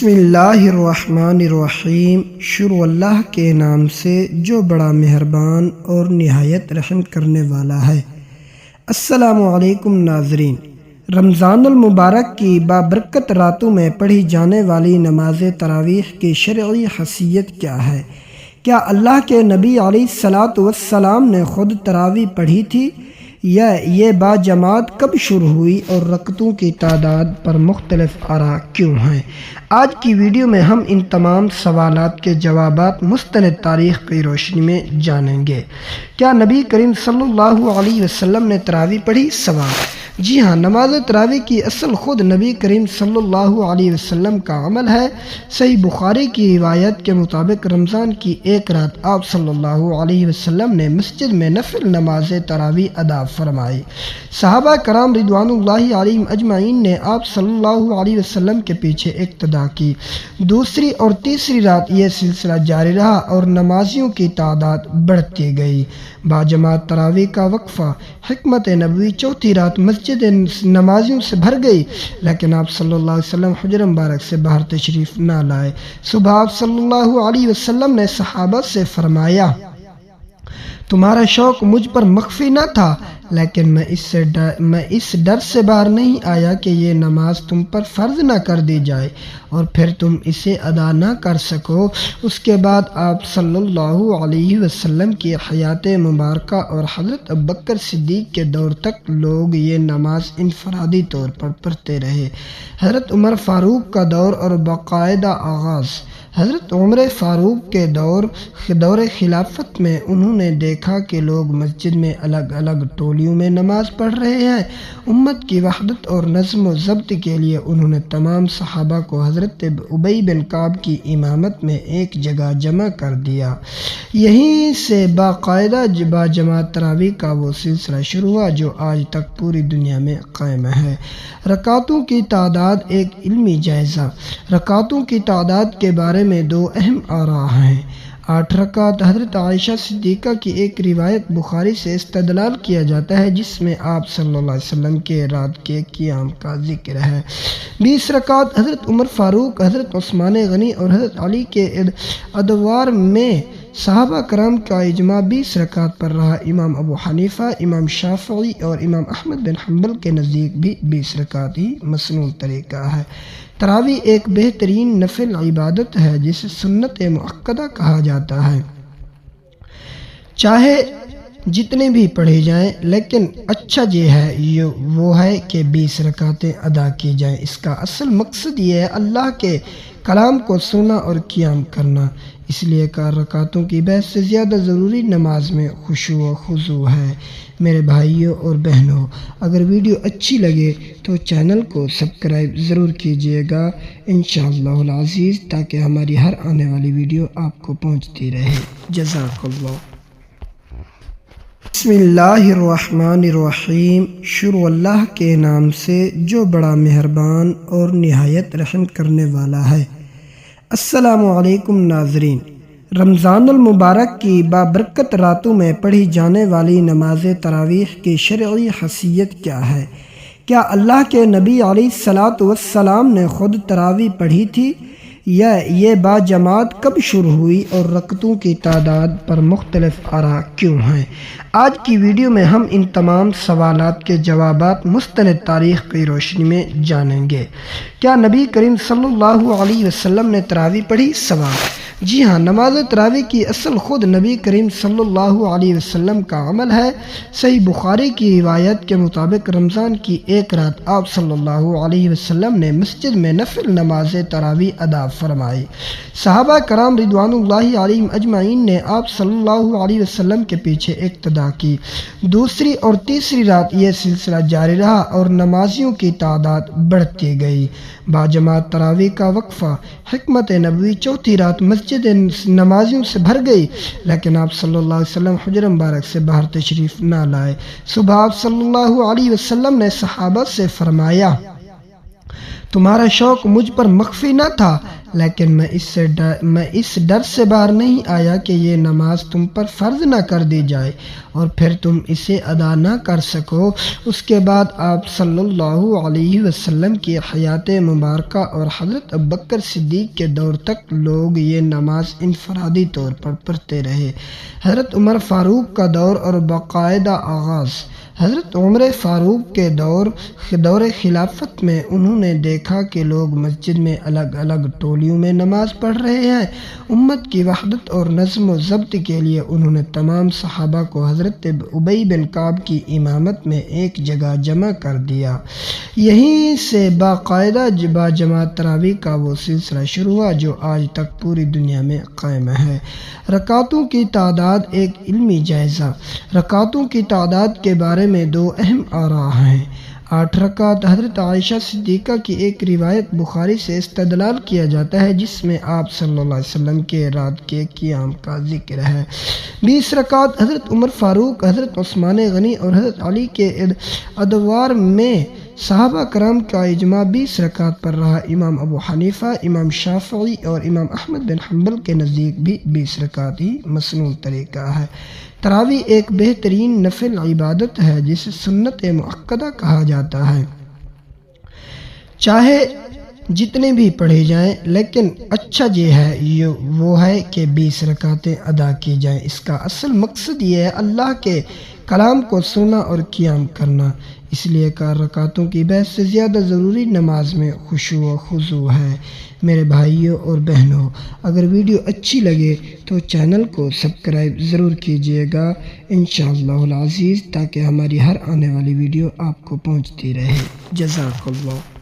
بسم اللہ الرحمن الرحیم، شروع اللہ کے نام سے جو بڑا مہربان اور نہایت رحم کرنے والا ہے۔ السلام علیکم ناظرین، رمضان المبارک کی بابرکت راتوں میں پڑھی جانے والی نماز تراویح کی شرعی حیثیت کیا ہے؟ کیا اللہ کے نبی علیہ الصلاۃ والسلام نے خود تراویح پڑھی تھی، یا یہ باجماعت کب شروع ہوئی اور رکعتوں کی تعداد پر مختلف آراء کیوں ہیں؟ آج کی ویڈیو میں ہم ان تمام سوالات کے جوابات مستند تاریخ کی روشنی میں جانیں گے۔ کیا نبی کریم صلی اللہ علیہ وسلم نے تراویح پڑھی؟ سوال: جی ہاں، نماز تراویح کی اصل خود نبی کریم صلی اللہ علیہ وسلم کا عمل ہے۔ صحیح بخاری کی روایت کے مطابق رمضان کی ایک رات آپ صلی اللہ علیہ وسلم نے مسجد میں نفل نماز تراویح ادا فرمائی۔ صحابہ کرام رضوان اللہ علیہم اجمعین نے آپ صلی اللہ علیہ وسلم کے پیچھے اقتداء کی۔ دوسری اور تیسری رات یہ سلسلہ جاری رہا اور نمازیوں کی تعداد بڑھتی گئی۔ باجماعت تراویح کا وقفہ حکمت نبوی: چوتھی رات مسجد نمازیوں سے بھر گئی، لیکن آپ صلی اللہ علیہ وسلم حجر مبارک سے باہر تشریف نہ لائے۔ صبح آپ صلی اللہ علیہ وسلم نے صحابہ سے فرمایا: تمہارا شوق مجھ پر مخفی نہ تھا، لیکن میں اس ڈر سے باہر نہیں آیا کہ یہ نماز تم پر فرض نہ کر دی جائے اور پھر تم اسے ادا نہ کر سکو۔ اس کے بعد آپ صلی اللہ علیہ وسلم کی حیات مبارکہ اور حضرت ابوبکر صدیق کے دور تک لوگ یہ نماز انفرادی طور پر پڑھتے رہے۔ حضرت عمر فاروق کا دور اور باقاعدہ آغاز: حضرت عمر فاروق کے دور خلافت میں انہوں نے دیکھا کہ لوگ مسجد میں الگ الگ ٹولیوں میں نماز پڑھ رہے ہیں۔ امت کی وحدت اور نظم و ضبط کے لیے انہوں نے تمام صحابہ کو حضرت ابی بن کعب کی امامت میں ایک جگہ جمع کر دیا۔ یہیں سے باقاعدہ باجماعت تراویح کا وہ سلسلہ شروع ہوا جو آج تک پوری دنیا میں قائم ہے۔ رکعتوں کی تعداد ایک علمی جائزہ: رکعتوں کی تعداد کے بارے میں دو اہم آراء ہیں۔ 8 رکعت: حضرت عائشہ صدیقہ کی ایک روایت بخاری سے استدلال کیا جاتا ہے جس میں آپ صلی اللہ علیہ وسلم کے رات کے قیام کا ذکر ہے۔ 20 رکعت: حضرت عمر فاروق، حضرت عثمان غنی اور حضرت علی کے ادوار میں صحابہ کرام کا اجماع 20 رکعت پر رہا۔ امام ابو حنیفہ، امام شافعی اور امام احمد بن حنبل کے نزدیک بھی 20 رکعت ہی مسنون طریقہ ہے۔ تراویح ایک بہترین نفل عبادت ہے جسے سنت مؤکدہ کہا جاتا ہے۔ چاہے جتنے بھی پڑھے جائیں، لیکن اچھا وہ ہے کہ 20 رکعتیں ادا کی جائیں۔ اس کا اصل مقصد یہ ہے اللہ کے کلام کو سننا اور قیام کرنا۔ اس لیے 4 رکعتوں کی بحث سے زیادہ ضروری نماز میں خشوع و خضوع ہے۔ میرے بھائیوں اور بہنوں، اگر ویڈیو اچھی لگے تو چینل کو سبسکرائب ضرور کیجیے گا انشاءاللہ العزیز، تاکہ ہماری ہر آنے والی ویڈیو آپ کو پہنچتی رہے۔ جزاک اللہ۔ بسم اللہ الرحمن الرحیم، شروع اللہ کے نام سے جو بڑا مہربان اور نہایت رحم کرنے والا ہے۔ السلام علیکم ناظرین، رمضان المبارک کی بابرکت راتوں میں پڑھی جانے والی نماز تراویح کی شرعی حیثیت کیا ہے؟ کیا اللہ کے نبی علیہ الصلاۃ والسلام نے خود تراویح پڑھی تھی، یا یہ باجماعت کب شروع ہوئی اور رکعتوں کی تعداد پر مختلف آراء کیوں ہیں؟ آج کی ویڈیو میں ہم ان تمام سوالات کے جوابات مستند تاریخ کی روشنی میں جانیں گے۔ کیا نبی کریم صلی اللہ علیہ وسلم نے تراویح پڑھی؟ سوال: جی ہاں، نماز تراویح کی اصل خود نبی کریم صلی اللہ علیہ وسلم کا عمل ہے۔ صحیح بخاری کی روایت کے مطابق رمضان کی ایک رات آپ صلی اللہ علیہ وسلم نے مسجد میں نفل نماز تراویح ادا فرمائی۔ صحابہ کرام رضوان اللہ علیہم اجمعین نے آپ صلی اللہ علیہ وسلم کے پیچھے اقتداء کی۔ دوسری اور تیسری رات یہ سلسلہ جاری رہا اور نمازیوں کی تعداد بڑھتی گئی۔ باجماعت تراویح کا وقفہ حکمت نبوی: چوتھی رات مسجد نمازیوں سے بھر گئی، لیکن آپ صلی اللہ علیہ وسلم حجر مبارک سے باہر تشریف نہ لائے۔ صبح آپ صلی اللہ علیہ وسلم نے صحابہ سے فرمایا: تمہارا شوق مجھ پر مخفی نہ تھا، لیکن میں اس ڈر سے باہر نہیں آیا کہ یہ نماز تم پر فرض نہ کر دی جائے اور پھر تم اسے ادا نہ کر سکو۔ اس کے بعد آپ صلی اللہ علیہ وسلم کی حیات مبارکہ اور حضرت ابوبکر صدیق کے دور تک لوگ یہ نماز انفرادی طور پر پڑھتے رہے۔ حضرت عمر فاروق کا دور اور باقاعدہ آغاز۔ حضرت عمر فاروق کے دور خلافت میں انہوں نے دیکھا کہ لوگ مسجد میں الگ الگ ٹولیوں میں نماز پڑھ رہے ہیں۔ امت کی وحدت اور نظم و ضبط کے لیے انہوں نے تمام صحابہ کو حضرت ابی بن کعب کی امامت میں ایک جگہ جمع کر دیا۔ یہیں سے باقاعدہ باجماعت تراویح کا وہ سلسلہ شروع ہوا جو آج تک پوری دنیا میں قائم ہے۔ رکعتوں کی تعداد ایک علمی جائزہ۔ رکعتوں کی تعداد کے بارے میں دو اہم آراء ہیں۔ 8 رکعت۔ حضرت عائشہ صدیقہ کی ایک روایت بخاری سے استدلال کیا جاتا ہے جس میں آپ صلی اللہ علیہ وسلم کے رات کے قیام کا ذکر ہے۔ 20 رکعت۔ حضرت عمر فاروق، حضرت عثمان غنی اور حضرت علی کے ادوار میں صحابہ کرام کا اجماع 20 رکعت پر رہا۔ امام ابو حنیفہ، امام شافعی اور امام احمد بن حنبل کے نزدیک بھی 20 رکعت ہی مسنون طریقہ ہے۔ تراویح ایک بہترین نفل عبادت ہے جسے سنت مؤکدہ کہا جاتا ہے۔ چاہے جتنے بھی پڑھے جائیں لیکن اچھا وہ ہے کہ 20 رکعتیں ادا کی جائیں۔ اس کا اصل مقصد یہ ہے اللہ کے کلام کو سننا اور قیام کرنا۔ اس لیے 4 رکعتوں کی بحث سے زیادہ ضروری نماز میں خشوع و خضوع ہے۔ میرے بھائیوں اور بہنوں، اگر ویڈیو اچھی لگے تو چینل کو سبسکرائب ضرور کیجیے گا انشاءاللہ العزیز، تاکہ ہماری ہر آنے والی ویڈیو آپ کو پہنچتی رہے۔ جزاک اللہ۔